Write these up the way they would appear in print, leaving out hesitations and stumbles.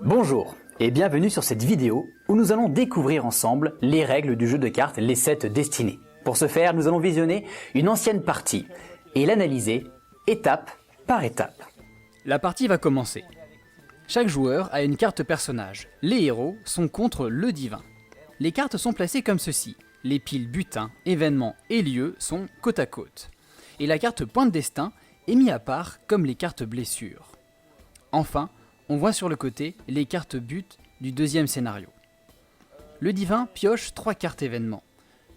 Bonjour et bienvenue sur cette vidéo où nous allons découvrir ensemble les règles du jeu de cartes Les 7 Destinées. Pour ce faire, nous allons visionner une ancienne partie et l'analyser étape par étape. La partie va commencer. Chaque joueur a une carte personnage. Les héros sont contre le divin. Les cartes sont placées comme ceci. Les piles butin, événements et lieux sont côte à côte. Et la carte point de destin est mise à part comme les cartes blessures. Enfin, on voit sur le côté les cartes but du deuxième scénario. Le divin pioche 3 cartes événements.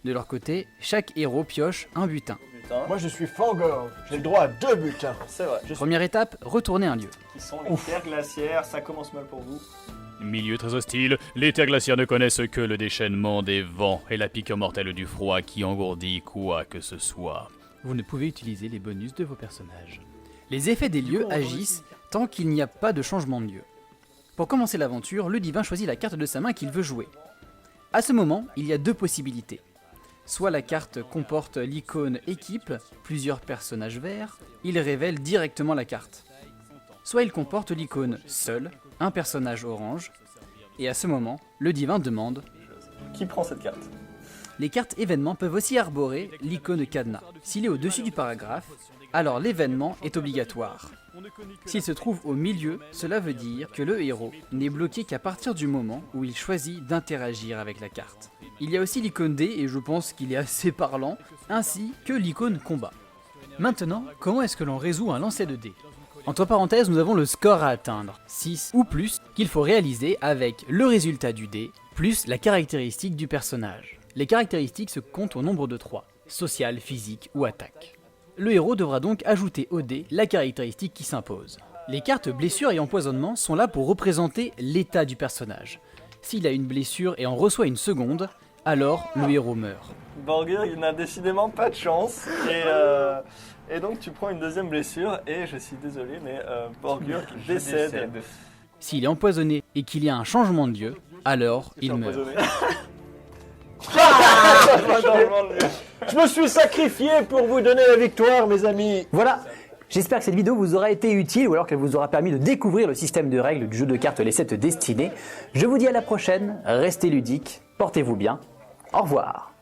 De leur côté, chaque héros pioche un butin. Moi je suis Fangor, j'ai le droit à 2 butins. C'est vrai. Première étape, retourner un lieu. Qui sont les terres glaciaires, ça commence mal pour vous. Milieu très hostile, les terres glaciaires ne connaissent que le déchaînement des vents et la piqûre mortelle du froid qui engourdit quoi que ce soit. Vous ne pouvez utiliser les bonus de vos personnages. Les effets des lieux agissent tant qu'il n'y a pas de changement de lieu. Pour commencer l'aventure, le divin choisit la carte de sa main qu'il veut jouer. À ce moment, il y a 2 possibilités. Soit la carte comporte l'icône équipe, plusieurs personnages verts, il révèle directement la carte. Soit il comporte l'icône seul, un personnage orange, et à ce moment, le divin demande Qui prend cette carte? Les cartes événements peuvent aussi arborer l'icône cadenas. S'il est au-dessus du paragraphe, alors l'événement est obligatoire. S'il se trouve au milieu, cela veut dire que le héros n'est bloqué qu'à partir du moment où il choisit d'interagir avec la carte. Il y a aussi l'icône dé, et je pense qu'il est assez parlant, ainsi que l'icône combat. Maintenant, comment est-ce que l'on résout un lancer de dés? Entre parenthèses, nous avons le score à atteindre, 6 ou plus, qu'il faut réaliser avec le résultat du dé, plus la caractéristique du personnage. Les caractéristiques se comptent au nombre de 3, social, physique ou attaque. Le héros devra donc ajouter au dé la caractéristique qui s'impose. Les cartes blessures et empoisonnement sont là pour représenter l'état du personnage. S'il a une blessure et en reçoit une seconde, alors le héros meurt. Borgir, il n'a décidément pas de chance. Et donc tu prends une deuxième blessure et je suis désolé, mais Borgir décède. S'il est empoisonné et qu'il y a un changement de lieu, alors il meurt. Je me suis sacrifié pour vous donner la victoire, mes amis. Voilà, j'espère que cette vidéo vous aura été utile ou alors qu'elle vous aura permis de découvrir le système de règles du jeu de cartes Les 7 Destinées. Je vous dis à la prochaine, restez ludiques, portez-vous bien, au revoir.